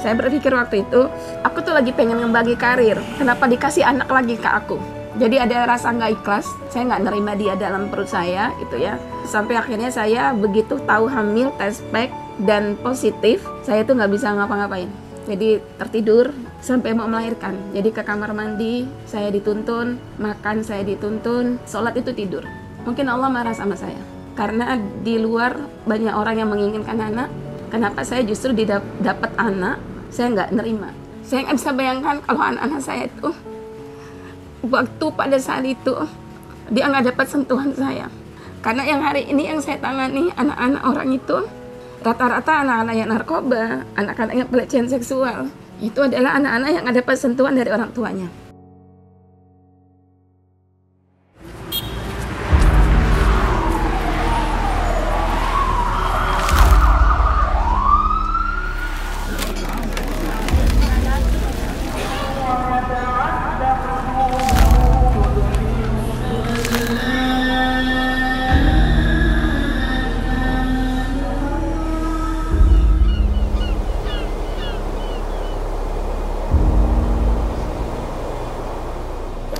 Saya berpikir waktu itu, aku tuh lagi pengen ngebagi karir. Kenapa dikasih anak lagi ke aku? Jadi ada rasa nggak ikhlas, saya nggak nerima dia dalam perut saya, gitu ya. Sampai akhirnya saya begitu tahu hamil, tes pack, dan positif, saya tuh nggak bisa ngapa-ngapain. Jadi tertidur sampai mau melahirkan. Jadi ke kamar mandi, saya dituntun, makan saya dituntun, sholat itu tidur. Mungkin Allah marah sama saya. Karena di luar banyak orang yang menginginkan anak, kenapa saya justru dapat anak, saya nggak nerima. Saya nggak bisa bayangkan kalau anak-anak saya itu, waktu pada saat itu, dia nggak dapat sentuhan saya. Karena yang hari ini yang saya tangani, anak-anak orang itu, rata-rata anak-anak yang narkoba, anak-anak yang pelecehan seksual, itu adalah anak-anak yang nggak dapat sentuhan dari orang tuanya.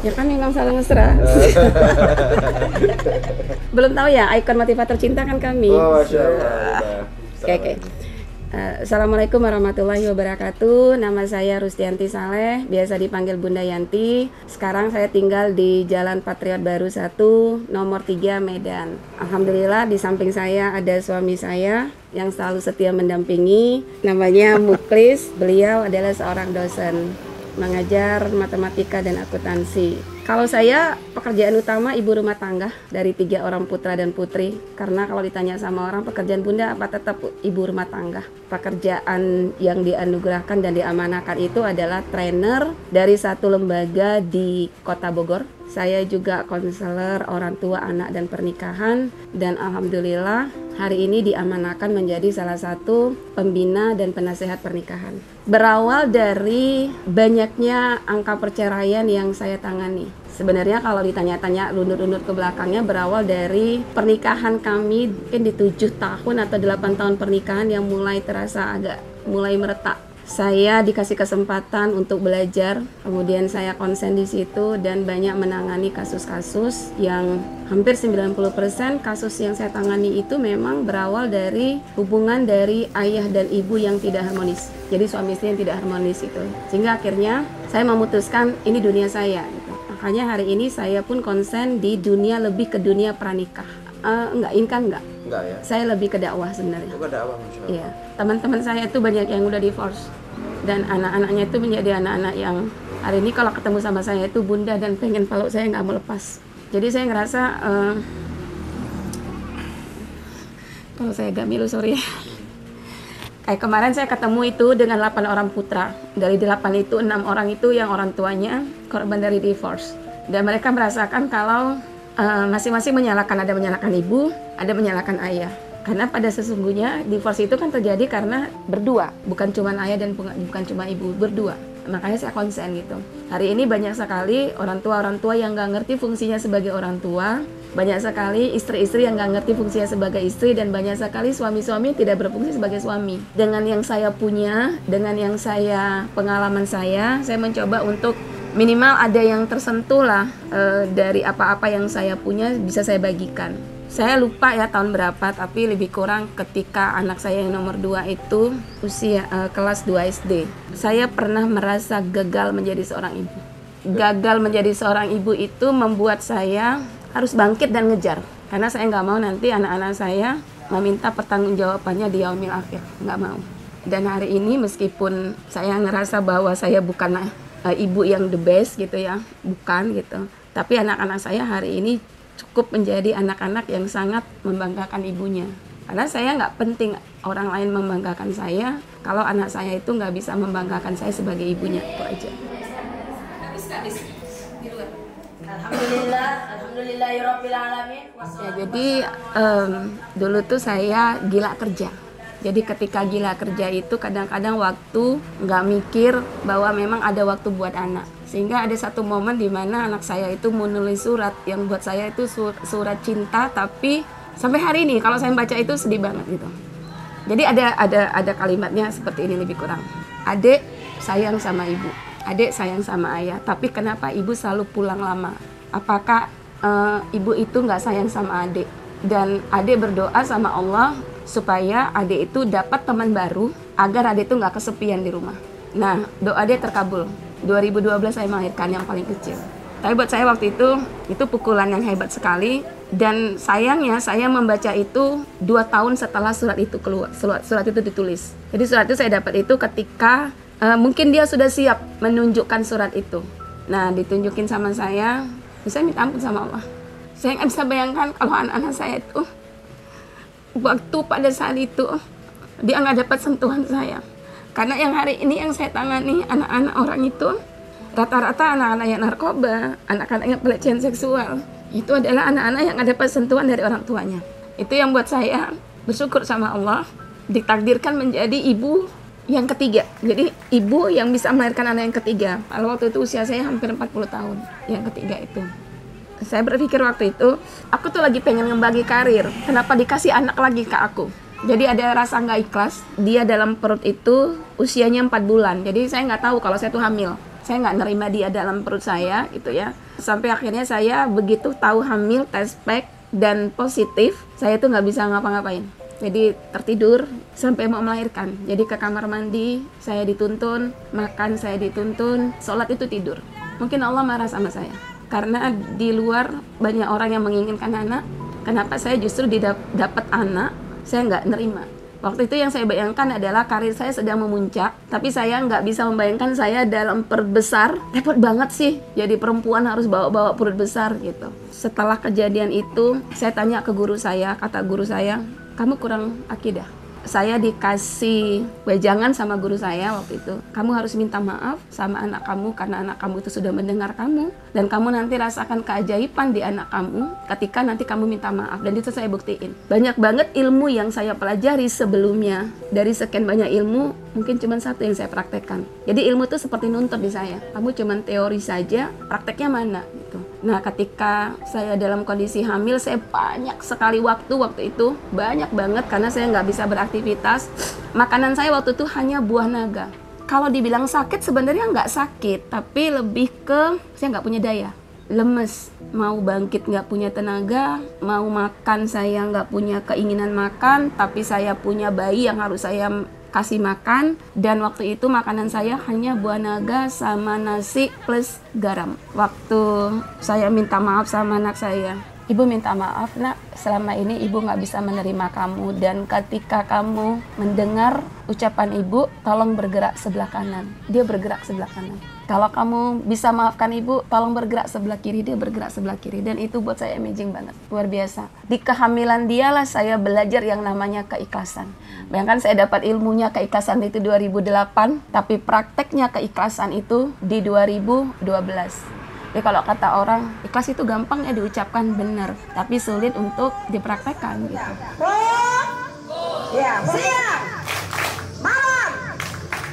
Ya kan memang salah mesra. Belum tahu ya, ikon motivator cinta kan kami. Oh, Masya Allah. Oke. Assalamualaikum warahmatullahi wabarakatuh. Nama saya Rustianti Saleh, biasa dipanggil Bunda Yanti. Sekarang saya tinggal di Jalan Patriot Baru 1, nomor 3 Medan. Alhamdulillah di samping saya ada suami saya yang selalu setia mendampingi. Namanya Muklis. Beliau adalah seorang dosen mengajar matematika dan akuntansi. Kalau saya pekerjaan utama ibu rumah tangga dari 3 orang putra dan putri. Karena kalau ditanya sama orang pekerjaan bunda apa, tetap ibu rumah tangga. Pekerjaan yang dianugerahkan dan diamanahkan itu adalah trainer dari satu lembaga di Kota Bogor. Saya juga konselor orang tua, anak, dan pernikahan. Dan alhamdulillah hari ini diamanahkan menjadi salah satu pembina dan penasehat pernikahan. Berawal dari banyaknya angka perceraian yang saya tangani. Sebenarnya kalau ditanya-tanya runut-runut ke belakangnya, berawal dari pernikahan kami mungkin di 7 tahun atau 8 tahun pernikahan yang mulai terasa mulai meretak. Saya dikasih kesempatan untuk belajar, kemudian saya konsen di situ dan banyak menangani kasus-kasus yang hampir 90% kasus yang saya tangani itu memang berawal dari hubungan dari ayah dan ibu yang tidak harmonis. Jadi suami istri yang tidak harmonis itu. Sehingga akhirnya saya memutuskan ini dunia saya. Gitu. Makanya hari ini saya pun konsen di dunia, lebih ke dunia pranikah. Enggak ya? Saya lebih ke dakwah sebenarnya. Ke dakwah, Masya Allah. Iya. Teman-teman saya itu banyak yang udah divorce. Dan anak-anaknya itu menjadi anak-anak yang hari ini kalau ketemu sama saya itu bunda dan pengen peluk saya, nggak mau lepas. Jadi saya ngerasa kalau saya agak milu, sorry. Kayak kemarin saya ketemu itu dengan 8 orang putra. Dari 8 itu 6 orang itu yang orang tuanya korban dari divorce. Dan mereka merasakan kalau masing-masing menyalahkan, ada menyalahkan ibu, ada menyalahkan ayah. Karena pada sesungguhnya divorce itu kan terjadi karena berdua, bukan cuma ayah dan bukan cuma ibu, berdua. Makanya saya konsen gitu. Hari ini banyak sekali orang tua yang nggak ngerti fungsinya sebagai orang tua, banyak sekali istri-istri yang nggak ngerti fungsinya sebagai istri, dan banyak sekali suami-suami tidak berfungsi sebagai suami. Dengan yang saya punya, dengan yang pengalaman saya mencoba untuk minimal ada yang tersentuh lah dari apa-apa yang saya punya bisa saya bagikan. Saya lupa ya tahun berapa, tapi lebih kurang ketika anak saya yang nomor 2 itu usia kelas 2 SD. Saya pernah merasa gagal menjadi seorang ibu. Gagal menjadi seorang ibu itu membuat saya harus bangkit dan ngejar. Karena saya nggak mau nanti anak-anak saya meminta pertanggungjawabannya di yaumil akhir. Nggak mau. Dan hari ini meskipun saya ngerasa bahwa saya bukan ibu yang the best gitu ya, bukan gitu. Tapi anak-anak saya hari ini cukup menjadi anak-anak yang sangat membanggakan ibunya. Karena saya nggak penting orang lain membanggakan saya, kalau anak saya itu nggak bisa membanggakan saya sebagai ibunya, itu aja. Alhamdulillahirrabbilalamin. Ya, jadi dulu tuh saya gila kerja. Jadi ketika gila kerja itu kadang-kadang waktu nggak mikir bahwa memang ada waktu buat anak. Sehingga ada satu momen di mana anak saya itu menulis surat yang buat saya itu surat cinta, tapi Sampai hari ini kalau saya baca itu sedih banget gitu. Jadi ada kalimatnya seperti ini lebih kurang. Adik sayang sama ibu, adik sayang sama ayah, tapi kenapa ibu selalu pulang lama? Apakah ibu itu nggak sayang sama adik? Dan adik berdoa sama Allah supaya adik itu dapat teman baru agar adik itu nggak kesepian di rumah. Nah, doa dia terkabul. 2012 saya melahirkan yang paling kecil. Tapi buat saya waktu itu pukulan yang hebat sekali. Dan sayangnya saya membaca itu 2 tahun setelah surat itu keluar, surat itu ditulis. Jadi surat itu saya dapat itu ketika mungkin dia sudah siap menunjukkan surat itu. Nah, ditunjukin sama saya minta ampun sama Allah. Saya nggak bisa bayangkan kalau anak-anak saya itu waktu pada saat itu dia nggak dapat sentuhan saya. Karena yang hari ini yang saya tangani anak-anak orang itu rata-rata anak-anak yang narkoba, anak-anak yang pelecehan seksual. Itu adalah anak-anak yang ada sentuhan dari orang tuanya. Itu yang buat saya bersyukur sama Allah ditakdirkan menjadi ibu yang ketiga. Jadi ibu yang bisa melahirkan anak yang ketiga. Kalau waktu itu usia saya hampir 40 tahun. Yang ketiga itu. Saya berpikir waktu itu, aku tuh lagi pengen ngebagi karir. Kenapa dikasih anak lagi ke aku? Jadi ada rasa nggak ikhlas. Dia dalam perut itu usianya 4 bulan. Jadi saya nggak tahu kalau saya tuh hamil. Saya nggak nerima dia dalam perut saya gitu ya. Sampai akhirnya saya begitu tahu hamil, tes pack dan positif, saya tuh nggak bisa ngapa-ngapain. Jadi tertidur sampai mau melahirkan. Jadi ke kamar mandi, saya dituntun, makan saya dituntun, sholat itu tidur. Mungkin Allah marah sama saya. Karena di luar banyak orang yang menginginkan anak. Kenapa saya justru dapat anak, saya nggak nerima. Waktu itu yang saya bayangkan adalah karir saya sedang memuncak, tapi saya nggak bisa membayangkan saya dalam perut besar. Repot banget sih, jadi perempuan harus bawa-bawa perut besar gitu. Setelah kejadian itu, saya tanya ke guru saya, kata guru saya, kamu kurang akidah. Saya dikasih wejangan sama guru saya waktu itu. Kamu harus minta maaf sama anak kamu karena anak kamu itu sudah mendengar kamu. Dan kamu nanti rasakan keajaiban di anak kamu ketika nanti kamu minta maaf. Dan itu saya buktiin. Banyak banget ilmu yang saya pelajari sebelumnya. Dari sekian banyak ilmu, mungkin cuma satu yang saya praktekkan. Jadi ilmu itu seperti nuntut di saya. Kamu cuma teori saja, prakteknya mana gitu. Nah, ketika saya dalam kondisi hamil, saya banyak sekali waktu itu. Banyak banget karena saya nggak bisa beraktivitas. Makanan saya waktu itu hanya buah naga. Kalau dibilang sakit, sebenarnya nggak sakit. Tapi lebih ke saya nggak punya daya. Lemes. Mau bangkit nggak punya tenaga. Mau makan saya nggak punya keinginan makan. Tapi saya punya bayi yang harus saya kasih makan, dan waktu itu makanan saya hanya buah naga sama nasi plus garam. Waktu saya minta maaf sama anak saya, ibu minta maaf nak, selama ini ibu nggak bisa menerima kamu, dan ketika kamu mendengar ucapan ibu, tolong bergerak sebelah kanan. Dia bergerak sebelah kanan. Kalau kamu bisa maafkan ibu, tolong bergerak sebelah kiri. Dia bergerak sebelah kiri. Dan itu buat saya amazing banget. Luar biasa. Di kehamilan dialah saya belajar yang namanya keikhlasan. Bayangkan saya dapat ilmunya keikhlasan itu 2008. Tapi prakteknya keikhlasan itu di 2012. Jadi kalau kata orang, ikhlas itu gampang ya diucapkan, benar. Tapi sulit untuk dipraktekkan gitu. Ya, siap. Malam.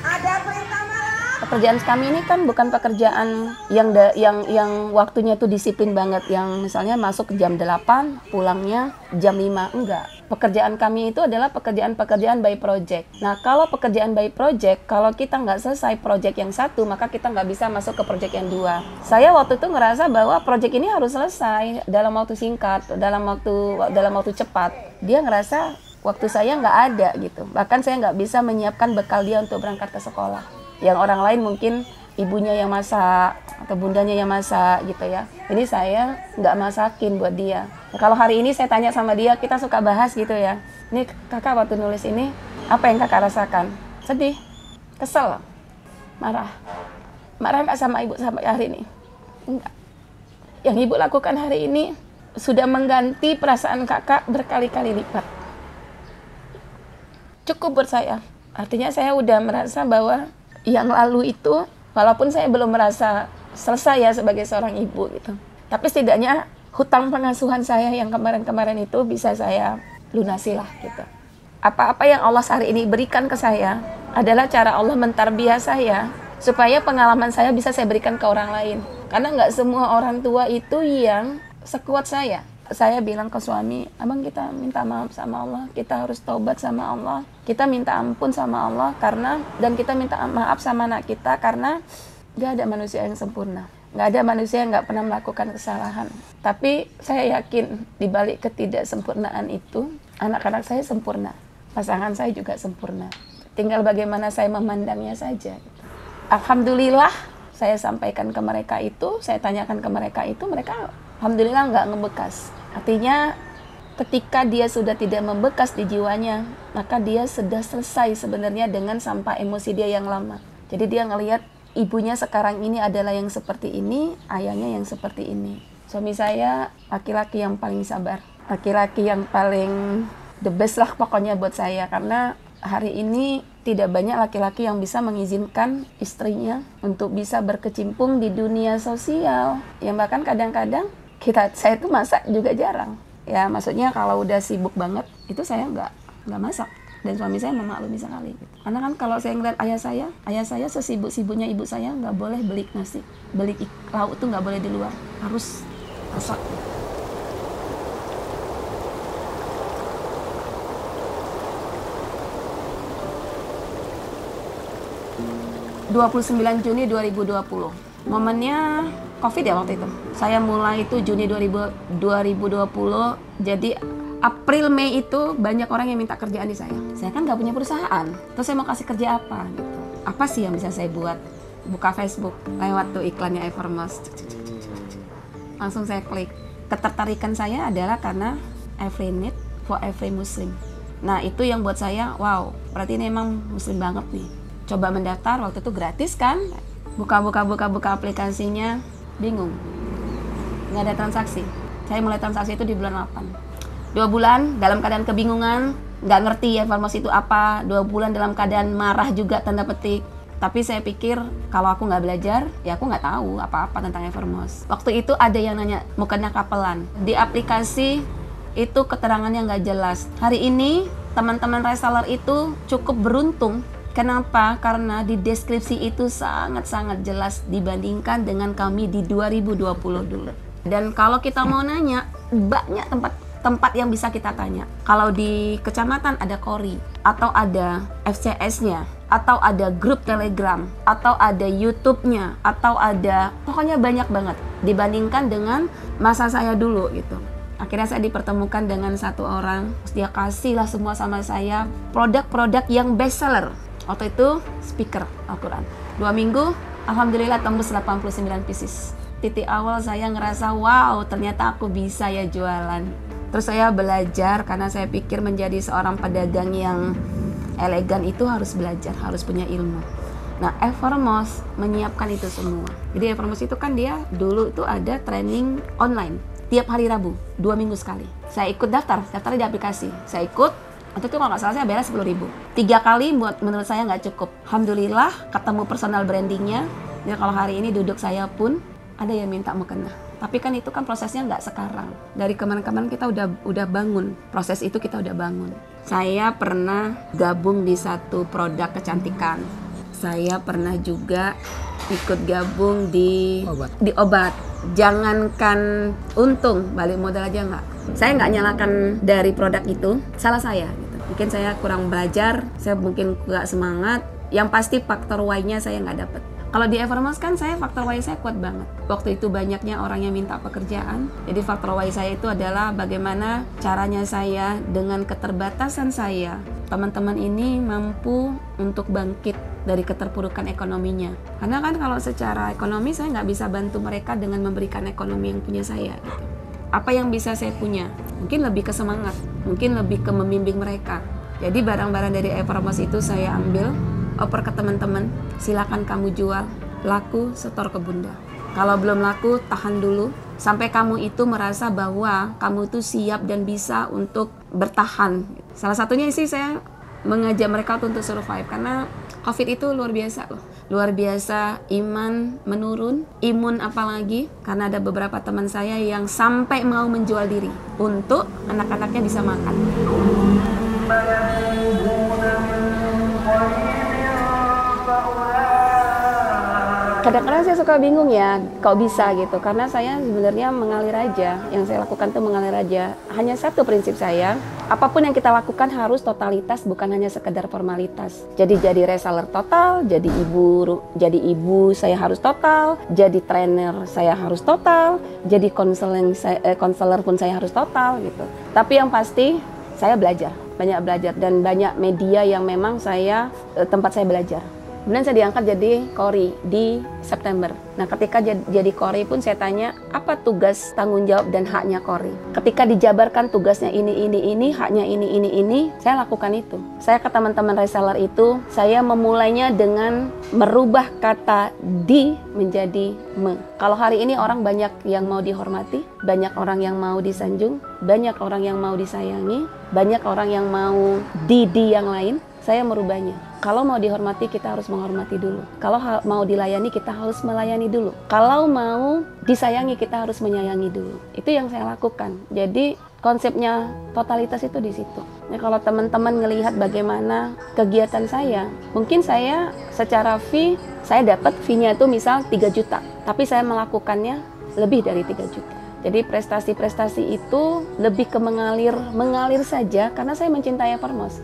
Ada perintah malam. Pekerjaan kami ini kan bukan pekerjaan yang waktunya tuh disiplin banget, yang misalnya masuk jam 8, pulangnya jam 5, enggak. Pekerjaan kami itu adalah pekerjaan by project. Nah, kalau pekerjaan by project, kalau kita nggak selesai project yang satu, maka kita nggak bisa masuk ke project yang 2. Saya waktu itu ngerasa bahwa project ini harus selesai dalam waktu singkat, dalam waktu cepat. Dia ngerasa waktu saya nggak ada gitu. Bahkan saya nggak bisa menyiapkan bekal dia untuk berangkat ke sekolah. Yang orang lain mungkin ibunya yang masak atau bundanya yang masak gitu ya. Ini saya nggak masakin buat dia. Nah, kalau hari ini saya tanya sama dia, kita suka bahas gitu ya. Ini kakak waktu nulis ini, apa yang kakak rasakan? Sedih, kesel, marah. Marah nggak sama ibu sampai hari ini? Enggak. Yang ibu lakukan hari ini sudah mengganti perasaan kakak berkali-kali lipat. Cukup buat saya. Artinya saya udah merasa bahwa yang lalu itu, walaupun saya belum merasa selesai ya sebagai seorang ibu gitu, tapi setidaknya hutang pengasuhan saya yang kemarin-kemarin itu bisa saya lunasi lah gitu. Apa-apa yang Allah hari ini berikan ke saya adalah cara Allah mentarbiah saya supaya pengalaman saya bisa saya berikan ke orang lain. Karena nggak semua orang tua itu yang sekuat saya. saya bilang ke suami, abang kita minta maaf sama Allah, kita harus taubat sama Allah, kita minta ampun sama Allah dan kita minta maaf sama anak kita karena gak ada manusia yang sempurna, gak ada manusia yang gak pernah melakukan kesalahan. Tapi saya yakin di balik ketidaksempurnaan itu anak-anak saya sempurna, pasangan saya juga sempurna, tinggal bagaimana saya memandangnya saja. Alhamdulillah saya sampaikan ke mereka itu, saya tanyakan ke mereka itu, mereka alhamdulillah nggak ngebekas. Artinya ketika dia sudah tidak membekas di jiwanya, maka dia sudah selesai sebenarnya dengan sampah emosi dia yang lama. Jadi dia ngelihat ibunya sekarang ini adalah yang seperti ini, ayahnya yang seperti ini. Suami saya laki-laki yang paling sabar, laki-laki yang paling the best lah pokoknya buat saya, karena hari ini tidak banyak laki-laki yang bisa mengizinkan istrinya untuk bisa berkecimpung di dunia sosial, yang bahkan kadang-kadang saya tuh masak juga jarang. Ya maksudnya kalau udah sibuk banget itu saya nggak masak, dan suami saya memaklumi sekali. Karena kan kalau saya ngeliat ayah saya sesibuk-sibuknya ibu saya nggak boleh beli nasi, beli lauk tuh nggak boleh di luar, harus masak. 29 Juni 2020. Momennya COVID ya waktu itu. Saya mulai itu Juni 2020. Jadi April, Mei itu banyak orang yang minta kerjaan di saya. Saya kan nggak punya perusahaan. Terus saya mau kasih kerja apa gitu. Apa sih yang bisa saya buat? Buka Facebook, lewat tuh iklannya Evermost. Langsung saya klik. Ketertarikan saya adalah karena every need for every Muslim. Nah itu yang buat saya, wow, berarti ini emang Muslim banget nih. Coba mendaftar, waktu itu gratis kan, buka aplikasinya, bingung, nggak ada transaksi. Saya mulai transaksi itu di bulan 8. 2 bulan dalam keadaan kebingungan, nggak ngerti Evermost itu apa. 2 bulan dalam keadaan marah juga, tanda petik. Tapi saya pikir kalau aku nggak belajar, ya aku nggak tahu apa-apa tentang Evermost. Waktu itu ada yang nanya, mau kena kapelan. Di aplikasi itu keterangannya nggak jelas. Hari ini teman-teman reseller itu cukup beruntung. Kenapa? Karena di deskripsi itu sangat-sangat jelas dibandingkan dengan kami di 2020 dulu. Dan kalau kita mau nanya, banyak tempat yang bisa kita tanya. Kalau di kecamatan ada Kori, atau ada FCS-nya, atau ada grup Telegram, atau ada YouTube-nya, atau ada, pokoknya banyak banget dibandingkan dengan masa saya dulu gitu. Akhirnya saya dipertemukan dengan satu orang, dia kasihlah semua sama saya produk-produk yang best seller. Waktu itu speaker Al-Quran. 2 minggu, alhamdulillah tembus 89 pieces. Titik awal saya ngerasa, wow, ternyata aku bisa ya jualan. Terus saya belajar karena saya pikir menjadi seorang pedagang yang elegan itu harus belajar, harus punya ilmu. Nah, Evermost menyiapkan itu semua. Jadi Evermost itu kan dia dulu itu ada training online tiap hari Rabu, 2 minggu sekali. Saya ikut daftarnya di aplikasi. Saya ikut. Waktu itu kalau nggak salah saya bayar 10.000. 3 kali menurut saya nggak cukup. Alhamdulillah ketemu personal brandingnya. Jadi kalau hari ini duduk saya pun ada yang minta mukena. Tapi kan itu kan prosesnya nggak sekarang. Dari kemarin-kemarin kita udah bangun. Proses itu kita udah bangun. Saya pernah gabung di satu produk kecantikan. Saya pernah juga ikut gabung di obat. Jangankan untung, balik modal aja nggak. Saya nggak nyalakan dari produk itu, salah saya. Mungkin saya kurang belajar, saya mungkin nggak semangat. Yang pasti faktor Y-nya saya nggak dapet. Kalau di Evermost kan saya faktor Y saya kuat banget. Waktu itu banyaknya orang yang minta pekerjaan. Jadi faktor Y saya itu adalah bagaimana caranya saya dengan keterbatasan saya. Teman-teman ini mampu untuk bangkit dari keterpurukan ekonominya. Karena kan kalau secara ekonomi saya nggak bisa bantu mereka dengan memberikan ekonomi yang punya saya. Gitu. Apa yang bisa saya punya? Mungkin lebih ke semangat, mungkin lebih ke membimbing mereka. Jadi barang-barang dari Evermost itu saya ambil, oper ke teman-teman, silakan kamu jual, laku setor ke bunda. Kalau belum laku, tahan dulu, sampai kamu itu merasa bahwa kamu itu siap dan bisa untuk bertahan. Salah satunya sih saya mengajak mereka untuk survive, karena COVID itu luar biasa loh. Luar biasa, iman menurun, imun apalagi, karena ada beberapa teman saya yang sampai mau menjual diri untuk anak-anaknya bisa makan. Kadang-kadang saya suka bingung ya, kok bisa gitu. Karena saya sebenarnya mengalir aja. Yang saya lakukan tuh mengalir aja. Hanya satu prinsip saya, apapun yang kita lakukan harus totalitas, bukan hanya sekedar formalitas. Jadi reseller total, jadi ibu saya harus total, jadi trainer saya harus total, jadi konselor pun saya harus total gitu. Tapi yang pasti saya belajar, banyak belajar, dan banyak media yang memang tempat saya belajar. Kemudian saya diangkat jadi Kori di September. Nah, ketika jadi Kori pun saya tanya, apa tugas, tanggung jawab, dan haknya Kori? Ketika dijabarkan tugasnya ini, haknya ini, saya lakukan itu. Saya ke teman-teman reseller itu, saya memulainya dengan merubah kata di menjadi me. Kalau hari ini orang banyak yang mau dihormati, banyak orang yang mau disanjung, banyak orang yang mau disayangi, banyak orang yang mau di yang lain, saya merubahnya. Kalau mau dihormati, kita harus menghormati dulu. Kalau mau dilayani, kita harus melayani dulu. Kalau mau disayangi, kita harus menyayangi dulu. Itu yang saya lakukan. Jadi konsepnya totalitas itu di situ. Nah, kalau teman-teman ngelihat bagaimana kegiatan saya, mungkin saya secara fee, saya dapat fee-nya itu misal 3 juta. Tapi saya melakukannya lebih dari 3 juta. Jadi prestasi-prestasi itu lebih ke mengalir saja karena saya mencintai Evermost.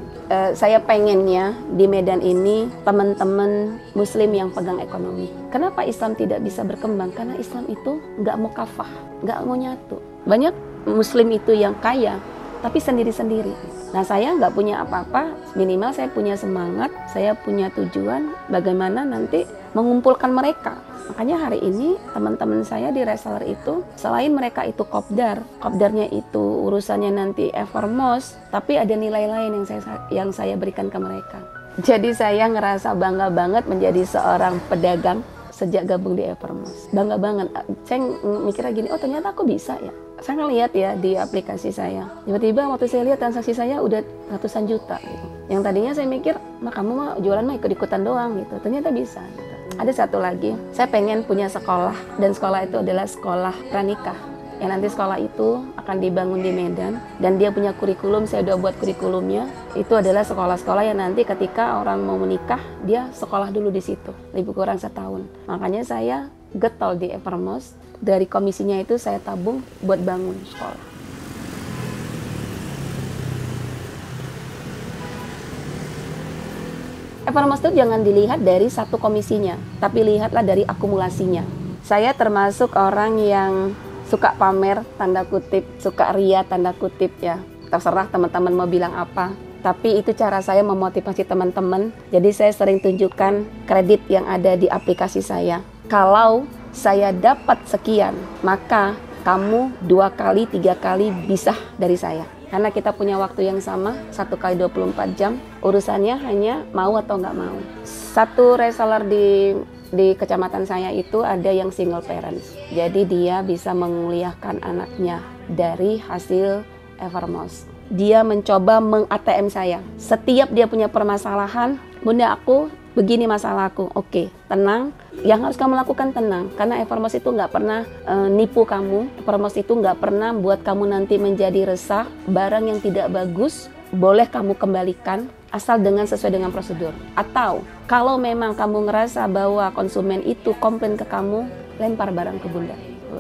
Saya pengennya di Medan ini teman-teman Muslim yang pegang ekonomi. Kenapa Islam tidak bisa berkembang? Karena Islam itu nggak mau kafah, nggak mau nyatu. Banyak Muslim itu yang kaya, tapi sendiri-sendiri. Nah, saya nggak punya apa-apa, minimal saya punya semangat, saya punya tujuan bagaimana nanti mengumpulkan mereka. Makanya hari ini teman-teman saya di reseller itu, selain mereka itu kopdarnya itu urusannya nanti Evermost, tapi ada nilai lain yang saya berikan ke mereka. Jadi saya ngerasa bangga banget menjadi seorang pedagang sejak gabung di Evermost. Bangga banget. Saya mikirnya gini, oh ternyata aku bisa ya. Saya ngeliat ya di aplikasi saya. Tiba-tiba waktu saya lihat transaksi saya udah ratusan juta gitu. Yang tadinya saya mikir, kamu mah jualan mah ikut-ikutan doang gitu. Ternyata bisa gitu. Ada satu lagi, saya pengen punya sekolah, dan sekolah itu adalah sekolah pranikah. Yang nanti sekolah itu akan dibangun di Medan, dan dia punya kurikulum, saya udah buat kurikulumnya. Itu adalah sekolah-sekolah yang nanti ketika orang mau menikah, dia sekolah dulu di situ, lebih kurang setahun. Makanya saya getol di Evermost, dari komisinya itu saya tabung buat bangun sekolah. Evermost itu jangan dilihat dari satu komisinya, tapi lihatlah dari akumulasinya. Saya termasuk orang yang suka pamer, tanda kutip, suka ria, tanda kutip ya. Terserah teman-teman mau bilang apa. Tapi itu cara saya memotivasi teman-teman. Jadi saya sering tunjukkan kredit yang ada di aplikasi saya. Kalau saya dapat sekian, maka kamu 2 kali, 3 kali bisa dari saya. Karena kita punya waktu yang sama, 1 kali 24 jam, urusannya hanya mau atau nggak mau. Satu reseller di kecamatan saya itu ada yang single parents. Jadi dia bisa menguliahkan anaknya dari hasil Evermost. Dia mencoba meng-ATM saya. Setiap dia punya permasalahan, bunda aku begini masalahku, oke, tenang. Yang harus kamu lakukan tenang, karena Evermost itu nggak pernah nipu kamu. Evermost itu nggak pernah buat kamu nanti menjadi resah. Barang yang tidak bagus boleh kamu kembalikan asal sesuai dengan prosedur. Atau kalau memang kamu ngerasa bahwa konsumen itu komplain ke kamu, lempar barang ke bunda.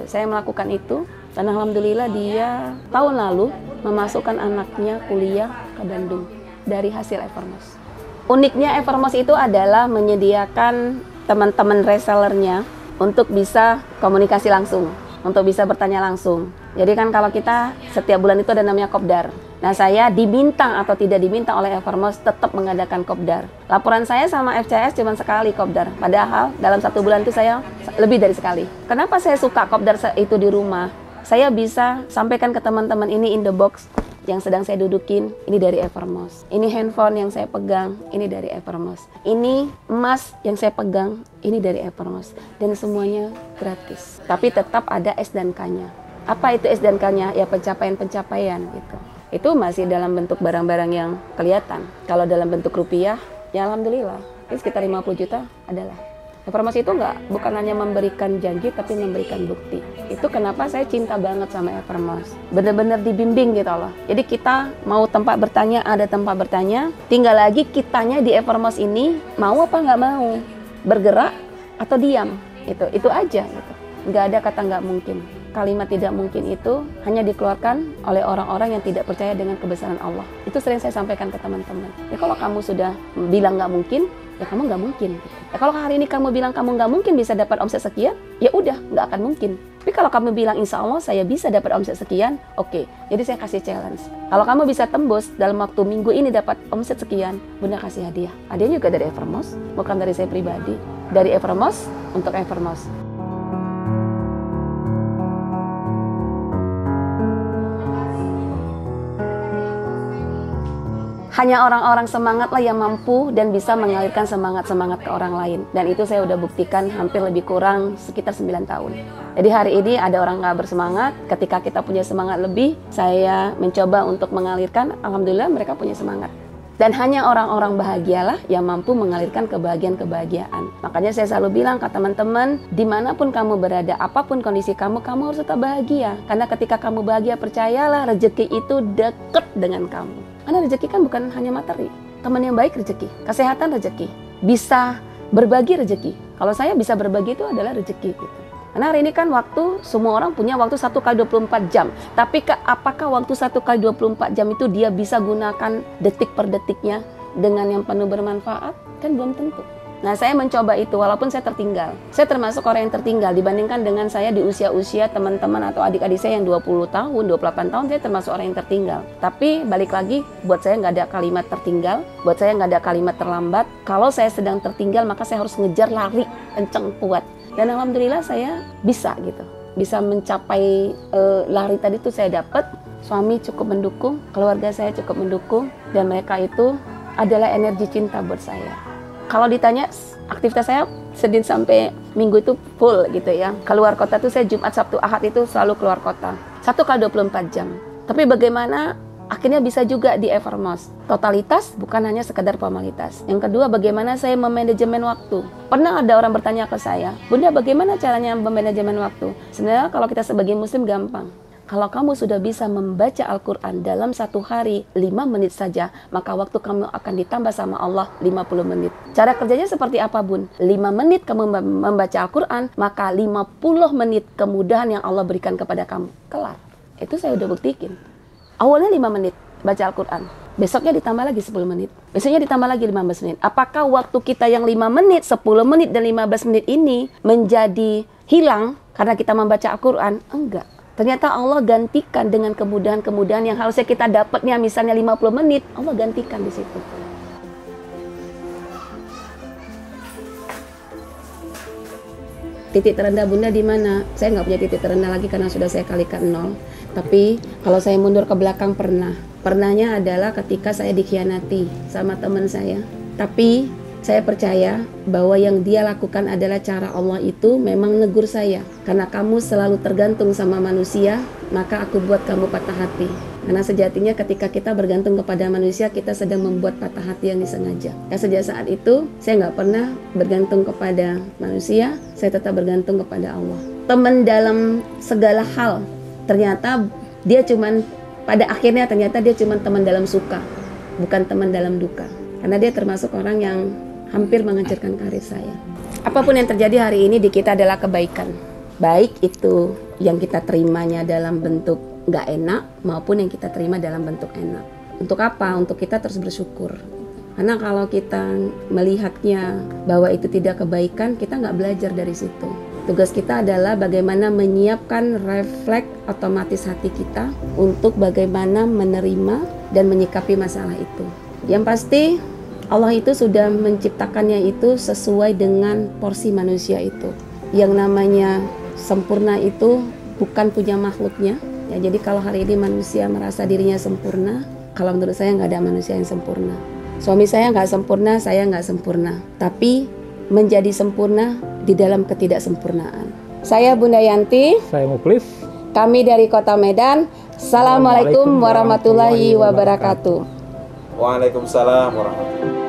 Saya melakukan itu dan alhamdulillah dia tahun lalu memasukkan anaknya kuliah ke Bandung dari hasil Evermost. Uniknya Evermost itu adalah menyediakan teman-teman resellernya untuk bisa komunikasi langsung, untuk bisa bertanya langsung. Jadi kan kalau kita setiap bulan itu ada namanya kopdar. Nah, saya diminta atau tidak diminta oleh Evermost tetap mengadakan kopdar. Laporan saya sama FCS cuma sekali kopdar. Padahal dalam 1 bulan itu saya lebih dari sekali. Kenapa saya suka kopdar itu di rumah? Saya bisa sampaikan ke teman-teman ini in the box yang sedang saya dudukin, ini dari Evermost. Ini handphone yang saya pegang, ini dari Evermost. Ini emas yang saya pegang, ini dari Evermost. Dan semuanya gratis. Tapi tetap ada S dan K-nya. Apa itu S dan K-nya? Ya pencapaian-pencapaian gitu. Itu masih dalam bentuk barang-barang yang kelihatan. Kalau dalam bentuk rupiah, ya alhamdulillah. Ini sekitar 50 juta adalah. Evermost itu bukan hanya memberikan janji, tapi memberikan bukti. Itu kenapa saya cinta banget sama Evermost. Bener-bener dibimbing gitu loh. Jadi kita mau tempat bertanya, ada tempat bertanya. Tinggal lagi kitanya di Evermost ini, mau apa nggak mau? Bergerak atau diam? Itu aja gitu. Nggak ada kata nggak mungkin. Kalimat tidak mungkin itu hanya dikeluarkan oleh orang-orang yang tidak percaya dengan kebesaran Allah. Itu sering saya sampaikan ke teman-teman. Ya kalau kamu sudah bilang nggak mungkin, ya kamu nggak mungkin. Ya kalau hari ini kamu bilang kamu nggak mungkin bisa dapat omset sekian, ya udah nggak akan mungkin. Tapi kalau kamu bilang insya Allah saya bisa dapat omset sekian, oke. Jadi saya kasih challenge. Kalau kamu bisa tembus dalam waktu minggu ini dapat omset sekian, Bunda kasih hadiah. Hadiahnya juga dari Evermost, bukan dari saya pribadi. Dari Evermost untuk Evermost. Hanya orang-orang semangatlah yang mampu dan bisa mengalirkan semangat-semangat ke orang lain. Dan itu saya udah buktikan hampir lebih kurang sekitar 9 tahun. Jadi hari ini ada orang nggak bersemangat, ketika kita punya semangat lebih, saya mencoba untuk mengalirkan, alhamdulillah mereka punya semangat. Dan hanya orang-orang bahagialah yang mampu mengalirkan kebahagiaan-kebahagiaan. Makanya saya selalu bilang ke teman-teman, dimanapun kamu berada, apapun kondisi kamu harus tetap bahagia. Karena ketika kamu bahagia, percayalah rezeki itu dekat dengan kamu. Karena rezeki kan bukan hanya materi. Teman yang baik rezeki, kesehatan rezeki, bisa berbagi rezeki. Kalau saya bisa berbagi itu adalah rezeki gitu. Karena hari ini kan waktu, semua orang punya waktu 1 kali 24 jam. Tapi apakah waktu 1 kali 24 jam itu dia bisa gunakan detik per detiknya dengan yang penuh bermanfaat? Kan belum tentu. Nah, saya mencoba itu walaupun saya tertinggal. Saya termasuk orang yang tertinggal dibandingkan dengan saya di usia-usia teman-teman atau adik-adik saya yang 20 tahun, 28 tahun, saya termasuk orang yang tertinggal. Tapi balik lagi, buat saya nggak ada kalimat tertinggal, buat saya nggak ada kalimat terlambat. Kalau saya sedang tertinggal, maka saya harus ngejar lari, kenceng, kuat. Dan alhamdulillah saya bisa gitu. Bisa mencapai lari tadi tuh saya dapat. Suami cukup mendukung, keluarga saya cukup mendukung, dan mereka itu adalah energi cinta buat saya. Kalau ditanya aktivitas saya Senin sampai Minggu itu full gitu ya. Keluar kota tuh saya Jumat, Sabtu, Ahad itu selalu keluar kota. 1 kali 24 jam. Tapi bagaimana akhirnya bisa juga di Evermost. Totalitas bukan hanya sekedar formalitas. Yang kedua, bagaimana saya memanajemen waktu. Pernah ada orang bertanya ke saya, Bunda bagaimana caranya memanajemen waktu? Sebenarnya kalau kita sebagai muslim gampang. Kalau kamu sudah bisa membaca Al-Quran dalam 1 hari 5 menit saja, maka waktu kamu akan ditambah sama Allah 50 menit. Cara kerjanya seperti apa, Bun? 5 menit kamu membaca Al-Quran, maka 50 menit kemudahan yang Allah berikan kepada kamu. Kelar. Itu saya udah buktikan. Awalnya 5 menit baca Al-Quran. Besoknya ditambah lagi 10 menit. Besoknya ditambah lagi 15 menit. Apakah waktu kita yang 5 menit, 10 menit, dan 15 menit ini menjadi hilang karena kita membaca Al-Quran? Enggak. Ternyata Allah gantikan dengan kemudahan-kemudahan yang harusnya kita dapatnya misalnya 50 menit, Allah gantikan di situ. Titik terendah Bunda di mana? Saya nggak punya titik terendah lagi karena sudah saya kalikan 0. Tapi kalau saya mundur ke belakang pernah. Pernahnya adalah ketika saya dikhianati sama teman saya. Tapi saya percaya bahwa yang dia lakukan adalah cara Allah itu memang negur saya. Karena kamu selalu tergantung sama manusia, maka aku buat kamu patah hati. Karena sejatinya ketika kita bergantung kepada manusia, kita sedang membuat patah hati yang disengaja. Ya, sejak saat itu, saya nggak pernah bergantung kepada manusia, saya tetap bergantung kepada Allah. Teman dalam segala hal, ternyata dia cuman, pada akhirnya ternyata dia cuman teman dalam suka, bukan teman dalam duka. Karena dia termasuk orang yang hampir menghancurkan karir saya. Apapun yang terjadi hari ini di kita adalah kebaikan. Baik itu yang kita terimanya dalam bentuk nggak enak, maupun yang kita terima dalam bentuk enak. Untuk apa? Untuk kita terus bersyukur. Karena kalau kita melihatnya bahwa itu tidak kebaikan, kita nggak belajar dari situ. Tugas kita adalah bagaimana menyiapkan refleks otomatis hati kita untuk bagaimana menerima dan menyikapi masalah itu. Yang pasti, Allah itu sudah menciptakannya itu sesuai dengan porsi manusia itu. Yang namanya sempurna itu bukan punya makhluknya. Ya, jadi kalau hari ini manusia merasa dirinya sempurna, kalau menurut saya nggak ada manusia yang sempurna. Suami saya nggak sempurna, saya nggak sempurna. Tapi menjadi sempurna di dalam ketidaksempurnaan. Saya Bunda Yanti. Saya Muklis. Kami dari Kota Medan. Assalamualaikum warahmatullahi wabarakatuh. Waalaikumsalam warahmatullahi wabarakatuh.